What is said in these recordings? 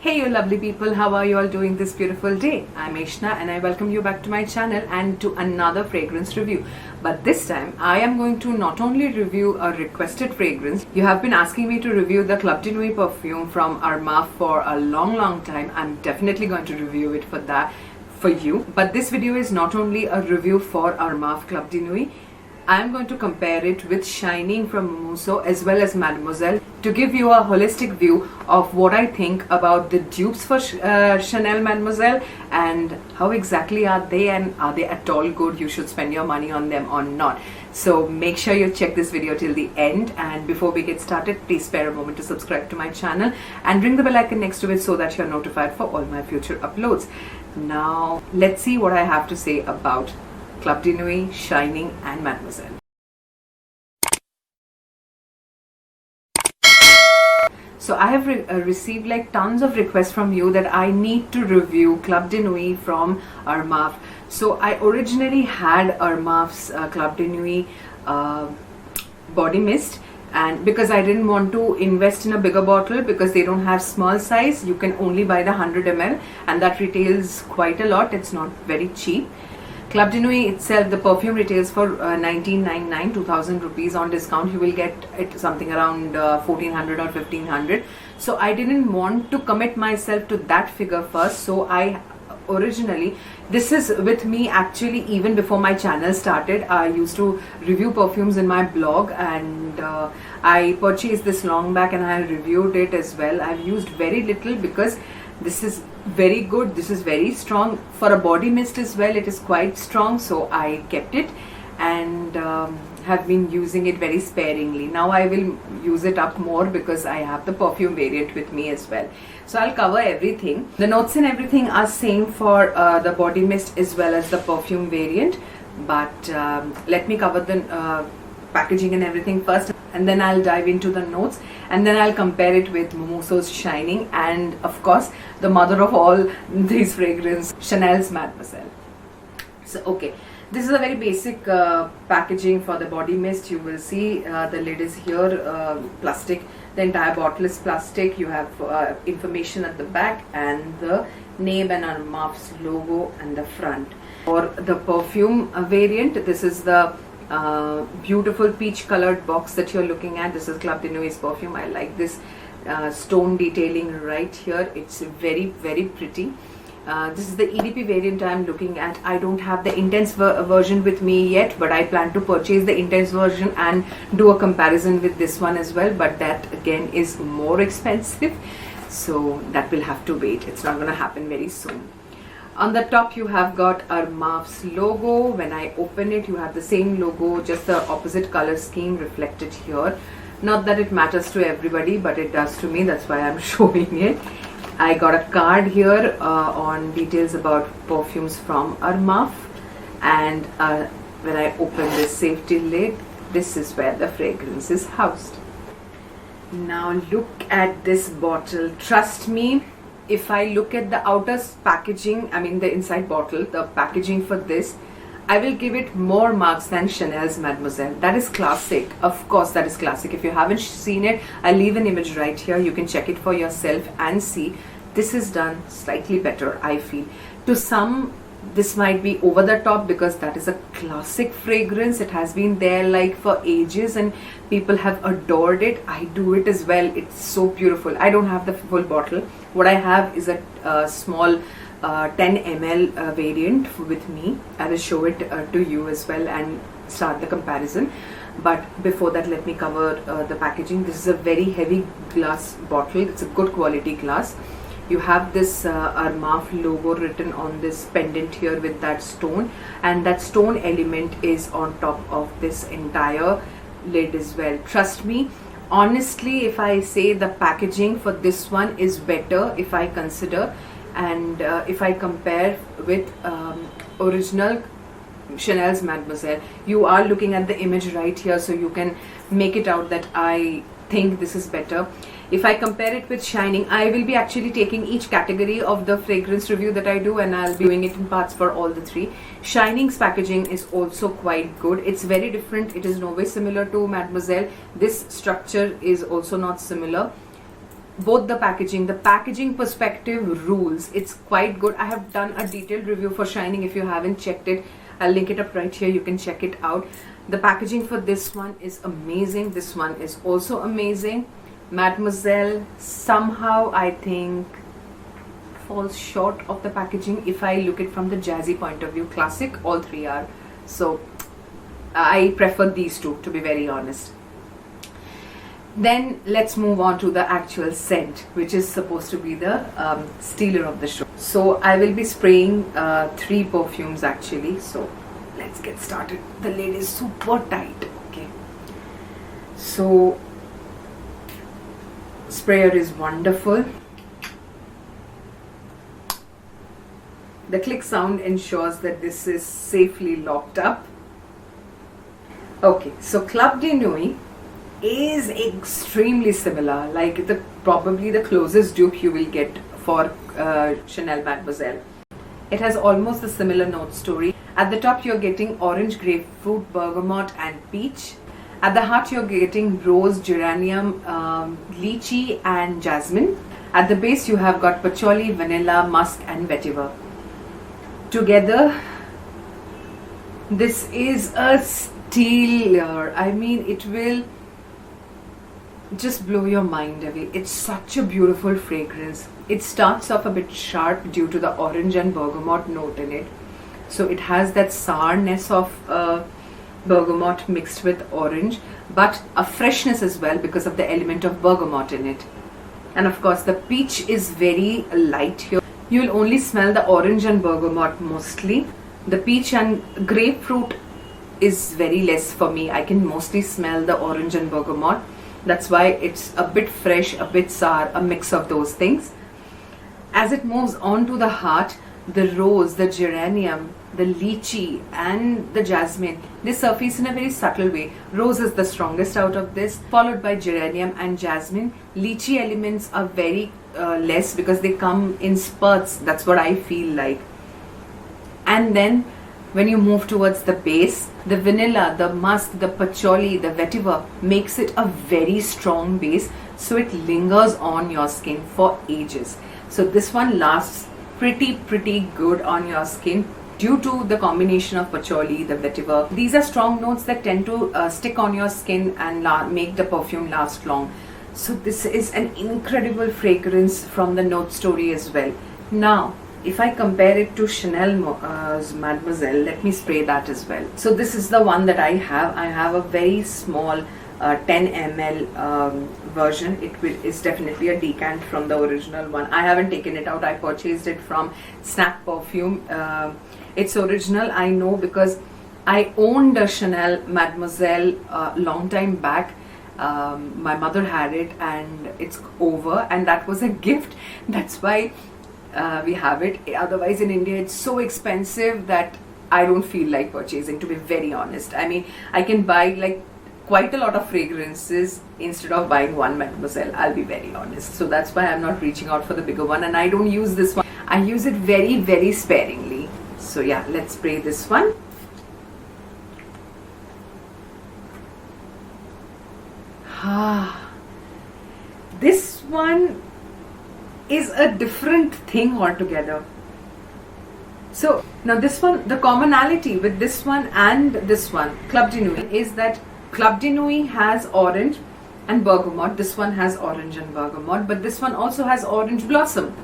Hey you lovely people, how are you all doing this beautiful day? I'm Eshna and I welcome you back to my channel and to another fragrance review. But this time I am going to not only review a requested fragrance. You have been asking me to review the Club de Nuit perfume from Armaf for a long time. I'm definitely going to review it for you. But this video is not only a review for Armaf Club de Nuit. I am going to compare it with Shining from Mumuso as well as Mademoiselle to give you a holistic view of what I think about the dupes for Chanel Mademoiselle and how exactly are they and are they at all good, you should spend your money on them or not. So make sure you check this video till the end, and before we get started please spare a moment to subscribe to my channel and ring the bell icon next to it so that you're notified for all my future uploads. Now let's see what I have to say about Club de Nuit, Shining and Mademoiselle. So I have received like tons of requests from you that I need to review Club de Nuit from Armaf. So I originally had Armaf's Club de Nuit body mist, and because I didn't want to invest in a bigger bottle because they don't have small size, you can only buy the 100 ml and that retails quite a lot. It's not very cheap. Club de Nuit itself, the perfume retails for 1999, 2000 rupees. On discount you will get it something around 1400 or 1500. So I didn't want to commit myself to that figure first. So I originally, this is with me actually even before my channel started. I used to review perfumes in my blog, and I purchased this long back and I reviewed it as well. I've used very little because this is very good, this is very strong. For a body mist as well, it is quite strong, so I kept it and have been using it very sparingly. Now I will use it up more because I have the perfume variant with me as well. So I'll cover everything. The notes and everything are same for the body mist as well as the perfume variant, but let me cover the packaging and everything first, and then I'll dive into the notes, and then I'll compare it with Mumuso's Shining and of course the mother of all these fragrances, Chanel's Mademoiselle. So okay, this is a very basic packaging for the body mist. You will see the lid is here, plastic. The entire bottle is plastic. You have information at the back and the name and Armaf's logo and the front. For the perfume variant, this is the beautiful peach colored box that you're looking at. This is Club de Nuit's perfume. I like this stone detailing right here. It's very pretty. This is the EDP variant I'm looking at. I don't have the intense version with me yet, but I plan to purchase the intense version and do a comparison with this one as well, but that again is more expensive, so that will have to wait. It's not going to happen very soon. On the top you have got Armaf's logo. When I open it, you have the same logo, just the opposite color scheme reflected here. Not that it matters to everybody, but it does to me, that's why I'm showing it. I got a card here on details about perfumes from Armaf, and when I open this safety lid, this is where the fragrance is housed. Now look at this bottle. Trust me, if I look at the outer packaging, I mean the inside bottle, the packaging for this, I will give it more marks than Chanel's Mademoiselle. That is classic. Of course, that is classic. If you haven't seen it, I'll leave an image right here. You can check it for yourself and see. This is done slightly better, I feel. To some, this might be over the top because that is a classic fragrance. It has been there like for ages and people have adored it. I do it as well. It's so beautiful. I don't have the full bottle. What I have is a small 10 ml variant with me. I will show it to you as well and start the comparison. But before that, let me cover the packaging. This is a very heavy glass bottle. It's a good quality glass. You have this Armaf logo written on this pendant here with that stone, and that stone element is on top of this entire lid as well. Trust me, honestly, if I say the packaging for this one is better, if I consider, and if I compare with original Chanel's Mademoiselle, you are looking at the image right here, so you can make it out that I think this is better. If I compare it with Shining, I will be actually taking each category of the fragrance review that I do and I'll be doing it in parts for all the three. Shining's packaging is also quite good. It's very different. It is no way similar to Mademoiselle. This structure is also not similar. both the packaging perspective rules. It's quite good. I have done a detailed review for Shining. If you haven't checked it, I'll link it up right here. You can check it out. The packaging for this one is amazing. This one is also amazing. Mademoiselle somehow, I think, falls short of the packaging if I look it from the jazzy point of view. Classic, all three are. So I prefer these two, to be very honest. Then let's move on to the actual scent, which is supposed to be the stealer of the show. So I will be spraying 3 perfumes actually. So let's get started. The lid is super tight. Okay. So sprayer is wonderful. The click sound ensures that this is safely locked up. Okay, so Club de Nuit is extremely similar, like probably the closest dupe you will get for Chanel Mademoiselle. It has almost a similar note story. At the top you're getting orange, grapefruit, bergamot and peach. At the heart you're getting rose, geranium, lychee and jasmine. At the base you have got patchouli, vanilla, musk and vetiver. Together this is a stealer. I mean, it will just blow your mind away. It's such a beautiful fragrance. It starts off a bit sharp due to the orange and bergamot note in it. So it has that sourness of bergamot mixed with orange, but a freshness as well because of the element of bergamot in it. And of course the peach is very light here. You'll only smell the orange and bergamot mostly. The peach and grapefruit is very less for me. I can mostly smell the orange and bergamot. That's why it's a bit fresh, a bit sour, a mix of those things. As it moves on to the heart, the rose, the geranium, the lychee and the jasmine, they surface in a very subtle way. Rose is the strongest out of this, followed by geranium and jasmine. Lychee elements are very less because they come in spurts. That's what I feel like. And then when you move towards the base, the vanilla, the musk, the patchouli, the vetiver makes it a very strong base, so it lingers on your skin for ages. So this one lasts pretty good on your skin due to the combination of patchouli, the vetiver. These are strong notes that tend to stick on your skin and make the perfume last long. So this is an incredible fragrance from the note story as well. Now if I compare it to Chanel Mademoiselle, let me spray that as well. So this is the one that I have. I have a very small 10 ml version. It is definitely a decant from the original one. I haven't taken it out. I purchased it from Snap Perfume. It's original, I know, because I owned a Chanel Mademoiselle long time back. My mother had it and it's over, and that was a gift. That's why we have it. Otherwise in India it's so expensive that I don't feel like purchasing, to be very honest. I mean, I can buy like quite a lot of fragrances instead of buying one Mademoiselle, I'll be very honest. So that's why I'm not reaching out for the bigger one, and I don't use this one. I use it very sparingly. So yeah, let's spray this one. This one is a different thing altogether. So now this one, the commonality with this one and this one, Club de Nuit, is that Club de Nuit has orange and bergamot. This one has orange and bergamot, but this one also has orange blossom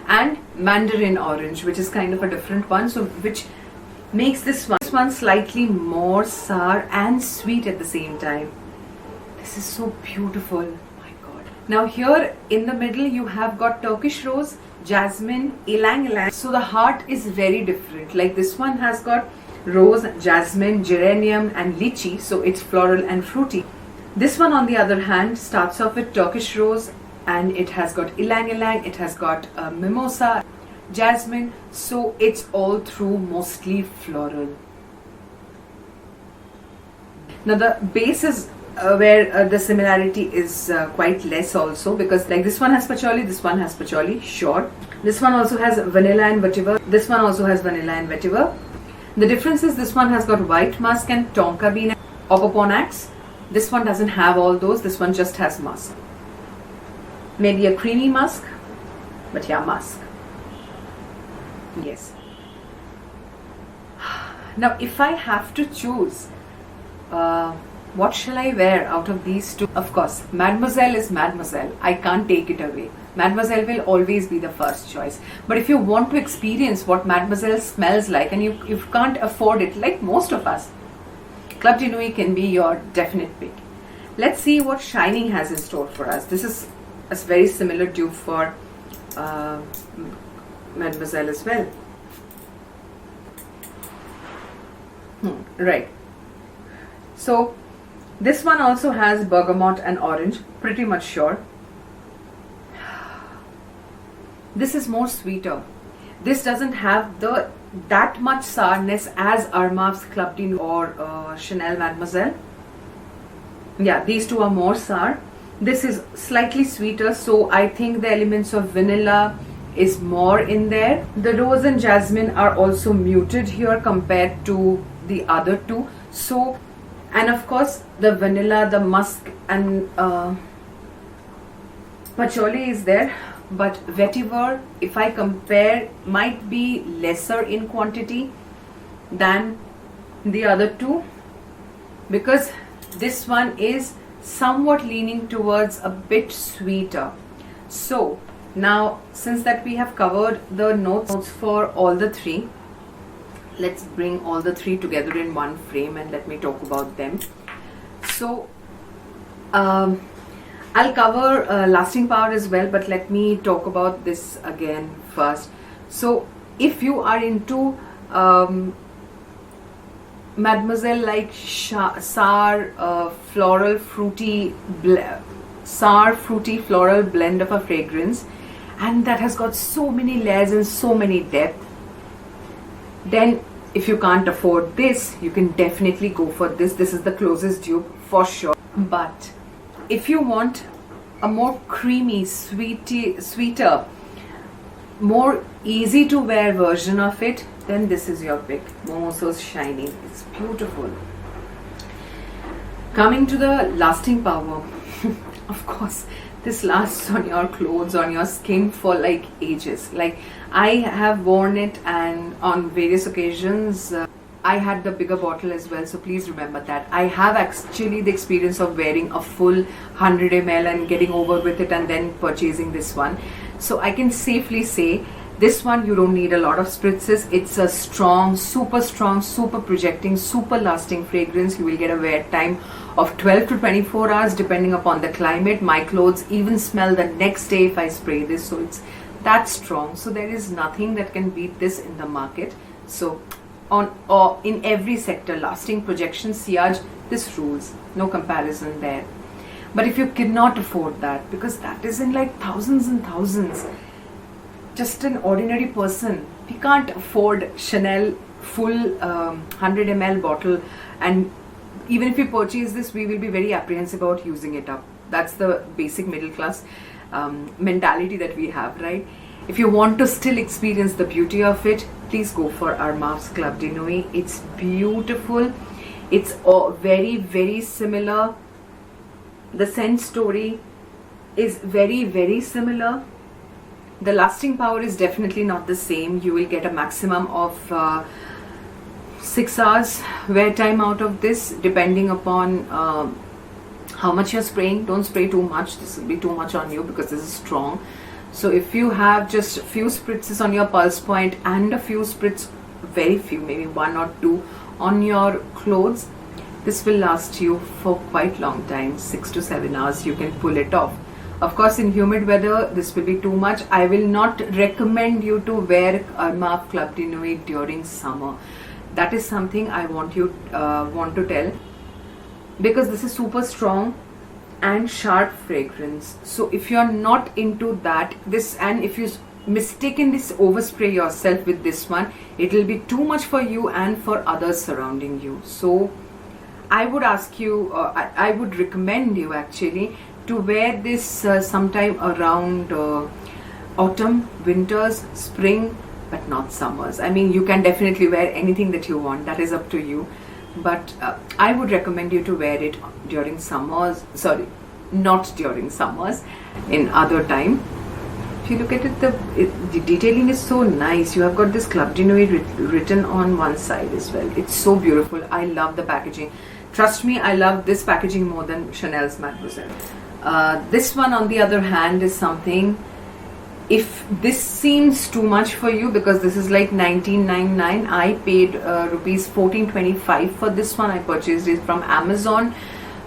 and mandarin orange, which is kind of a different one. So which makes this one slightly more sour and sweet at the same time. This is so beautiful. Now here in the middle you have got Turkish rose, jasmine, ylang ylang. So the heart is very different. Like this one has got rose, jasmine, geranium and lychee, so it's floral and fruity. This one on the other hand starts off with Turkish rose and it has got ylang ylang, it has got mimosa, jasmine, so it's all through mostly floral. Now the base is where the similarity is quite less also, because like this one has patchouli, this one has patchouli, sure. This one also has vanilla and vetiver, this one also has vanilla and vetiver. The difference is this one has got white musk and tonka bean and opoponax. This one doesn't have all those, this one just has musk. maybe a creamy musk, but yeah, musk. Yes. Now if I have to choose, what shall I wear out of these two? Of course, Mademoiselle is Mademoiselle. I can't take it away. Mademoiselle will always be the first choice. But if you want to experience what Mademoiselle smells like and you can't afford it, like most of us, Club de Nuit can be your definite pick. Let's see what Shining has in store for us. This is a very similar dupe for Mademoiselle as well. Right. So this one also has bergamot and orange, pretty much sure. This is more sweeter. This doesn't have that much sourness as Armaf's Club de Nuit or Chanel Mademoiselle. Yeah, these two are more sour. This is slightly sweeter, so I think the elements of vanilla is more in there. The rose and jasmine are also muted here compared to the other two. So, and of course the vanilla, the musk and patchouli is there, but vetiver, if I compare, might be lesser in quantity than the other two, because this one is somewhat leaning towards a bit sweeter. So now, since that we have covered the notes for all the three, let's bring all the three together in one frame and let me talk about them. So I'll cover lasting power as well, but let me talk about this again first. So if you are into Mademoiselle like sour floral fruity floral blend of a fragrance, and that has got so many layers and so many depth, then if you can't afford this, you can definitely go for this. This is the closest dupe for sure. But if you want a more creamy, sweeter, more easy to wear version of it, then this is your pick. Mumuso's Shining. It's beautiful. Coming to the lasting power, of course, this lasts on your clothes, on your skin for like ages. Like I have worn it, and on various occasions I had the bigger bottle as well, so please remember that. I have actually the experience of wearing a full 100 ml and getting over with it and then purchasing this one. So I can safely say this one you don't need a lot of spritzes. It's a strong, super projecting, super lasting fragrance. You will get a wear time of 12 to 24 hours depending upon the climate. My clothes even smell the next day if I spray this, so it's that strong. So there is nothing that can beat this in the market. So in every sector, lasting, projection, sillage, this rules, no comparison there. But if you cannot afford that, because that is in like thousands and thousands, just an ordinary person, we can't afford Chanel full 100 ml bottle, and even if we purchase this, we will be very apprehensive about using it up. That's the basic middle class mentality that we have, right? If you want to still experience the beauty of it, please go for Armaf's Club de Nuit. It's beautiful. It's very similar. The scent story is very similar. The lasting power is definitely not the same. You will get a maximum of 6 hours wear time out of this, depending upon how much you're spraying. Don't spray too much. This will be too much on you because this is strong. So if you have just a few spritzes on your pulse point and a few spritz, very few, maybe 1 or 2 on your clothes, this will last you for quite long time. 6 to 7 hours you can pull it off. Of course, in humid weather this will be too much. I will not recommend you to wear Armaf Club de Nuit during summer. That is something I want to tell, because this is super strong and sharp fragrance. So if you're not into that, and if you mistakenly overspray yourself with this one, it will be too much for you and for others surrounding you. So I would ask you, I would recommend you actually to wear this sometime around autumn, winters, spring, but not summers. I mean, you can definitely wear anything that you want, that is up to you. But I would recommend you to wear it during summers, not during summers, in other time. If you look at it, the detailing is so nice. You have got this Club de Nuit written on one side as well. It's so beautiful. I love the packaging. Trust me, I love this packaging more than Chanel's Mademoiselle. This one, on the other hand, is something, if this seems too much for you, because this is like 19.99, I paid rupees 14.25 for this one. I purchased it from Amazon.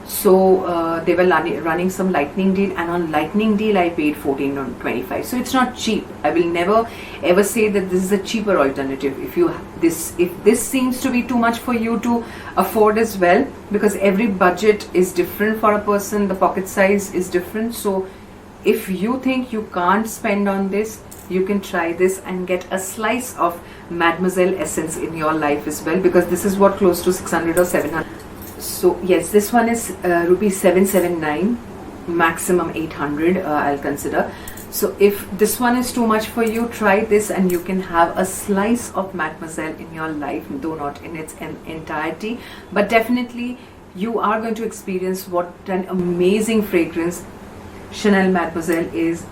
So they were running some lightning deal, and on lightning deal I paid 14.25. So it's not cheap. I will never ever say that this is a cheaper alternative. If this seems to be too much for you to afford as well, because every budget is different for a person, the pocket size is different. So if you think you can't spend on this, you can try this and get a slice of Mademoiselle essence in your life as well, because this is what, close to 600 or 700. So yes, this one is rupees 779, maximum 800 I'll consider. So if this one is too much for you, try this and you can have a slice of Mademoiselle in your life, though not in its entirety, but definitely you are going to experience what an amazing fragrance Chanel Mademoiselle is.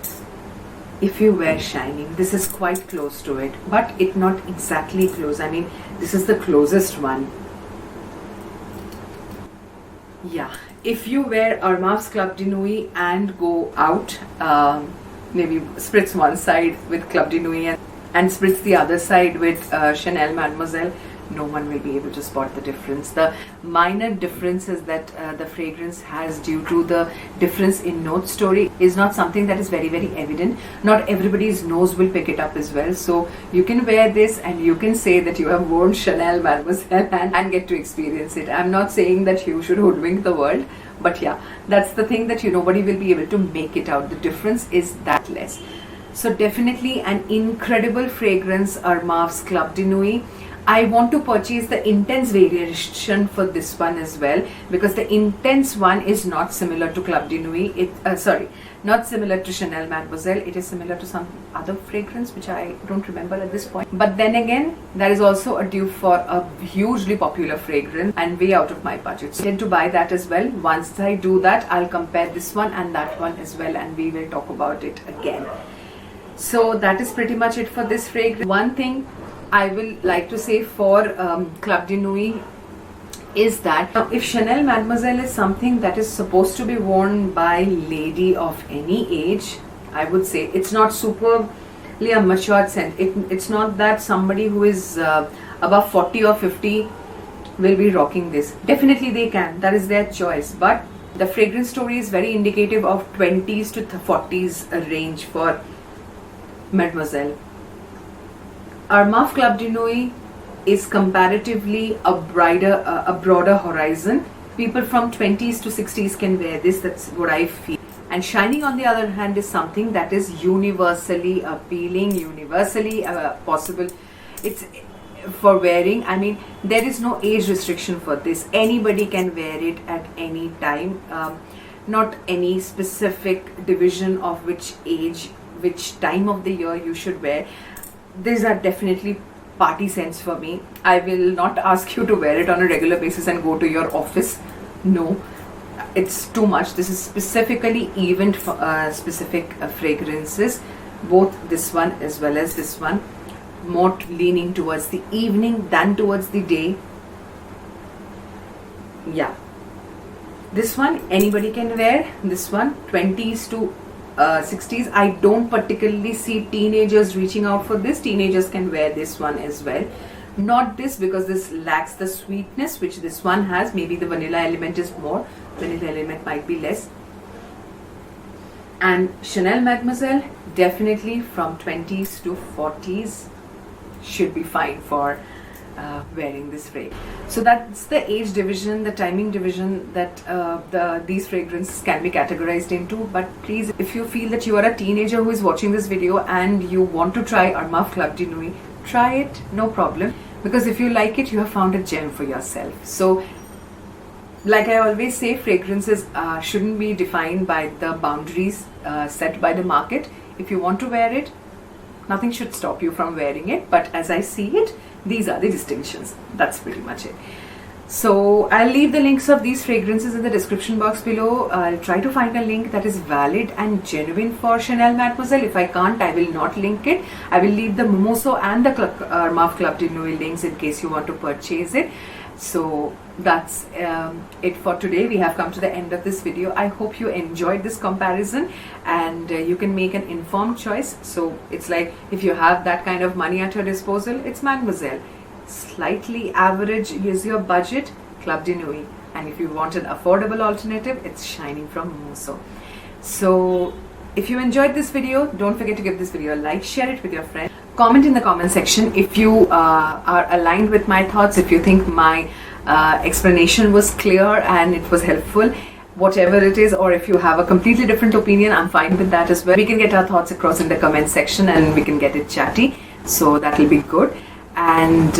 If you wear Shining, this is quite close to it, but it not exactly close. I mean, this is the closest one. Yeah, if you wear Armaf's Club de Nuit and go out, maybe spritz one side with Club de Nuit and spritz the other side with Chanel Mademoiselle, no one will be able to spot the difference. The minor difference is that the fragrance has, due to the difference in note story, is not something that is very evident. Not everybody's nose will pick it up as well. So you can wear this and you can say that you have worn Chanel Mademoiselle and get to experience it. I'm not saying that you should hoodwink the world, but yeah, that's the thing, that nobody will be able to make it out. The difference is that less. So definitely an incredible fragrance, Armaf's Club de Nuit. I want to purchase the intense variation for this one as well, because the intense one is not similar to Club de Nuit. Not similar to Chanel Mademoiselle. It is similar to some other fragrance which I don't remember at this point. But then again, that is also a dupe for a hugely popular fragrance and way out of my budget. So I tend to buy that as well. Once I do that, I'll compare this one and that one as well, and we will talk about it again. So that is pretty much it for this fragrance. One thing I will like to say for Club de Nuit is that if Chanel Mademoiselle is something that is supposed to be worn by lady of any age, I would say it's not superly a matured scent. It's not that somebody who is above 40 or 50 will be rocking this. Definitely they can, that is their choice, but the fragrance story is very indicative of 20s to 40s range for Mademoiselle. Armaf Club de Nuit is comparatively a broader horizon. People from 20s to 60s can wear this, that's what I feel. And Shining, on the other hand, is something that is universally appealing, universally possible. It's for wearing. I mean, there is no age restriction for this. Anybody can wear it at any time. Not any specific division of which age, which time of the year you should wear. These are definitely party scents for me. I will not ask you to wear it on a regular basis and go to your office. No, it's too much. This is specifically event specific fragrances. Both this one as well as this one, more leaning towards the evening than towards the day. Yeah, this one anybody can wear. This one 20s to 60s. I don't particularly see teenagers reaching out for this. Teenagers can wear this one as well. Not this, because this lacks the sweetness which this one has. Maybe the vanilla element is more, vanilla element might be less. And Chanel Mademoiselle, definitely from 20s to 40s should be fine for wearing this fragrance. So that's the age division, the timing division that these fragrances can be categorized into. But please, if you feel that you are a teenager who is watching this video and you want to try Armaf Club de Nuit, try it, no problem, because if you like it, you have found a gem for yourself. So like I always say, fragrances shouldn't be defined by the boundaries set by the market. If you want to wear it, nothing should stop you from wearing it. But as I see it, these are the distinctions. That's pretty much it. So I'll leave the links of these fragrances in the description box below. I'll try to find a link that is valid and genuine for Chanel Mademoiselle. If I can't, I will not link it. I will leave the Mumuso and the Armaf Club de Nuit links in case you want to purchase it. So that's it for today. We have come to the end of this video. I hope you enjoyed this comparison and you can make an informed choice. So it's like, if you have that kind of money at your disposal, it's Mademoiselle. Slightly average is your budget, Club de Nuit. And if you want an affordable alternative, it's Shining from Mumuso. So if you enjoyed this video, don't forget to give this video a like, share it with your friends. Comment in the comment section if you are aligned with my thoughts, if you think my explanation was clear and it was helpful, whatever it is, or if you have a completely different opinion, I'm fine with that as well. We can get our thoughts across in the comment section and we can get it chatty, so that will be good. And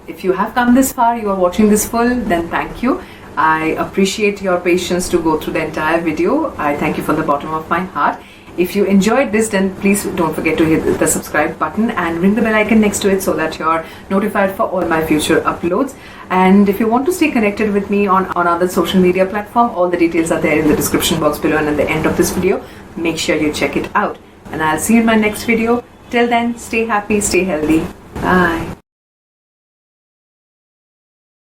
if you have come this far, you are watching this full, then thank you. I appreciate your patience to go through the entire video. I thank you from the bottom of my heart. If you enjoyed this, then please don't forget to hit the subscribe button and ring the bell icon next to it so that you're notified for all my future uploads. And if you want to stay connected with me on other social media platform, all the details are there in the description box below and at the end of this video. Make sure you check it out. And I'll see you in my next video. Till then, stay happy, stay healthy. Bye.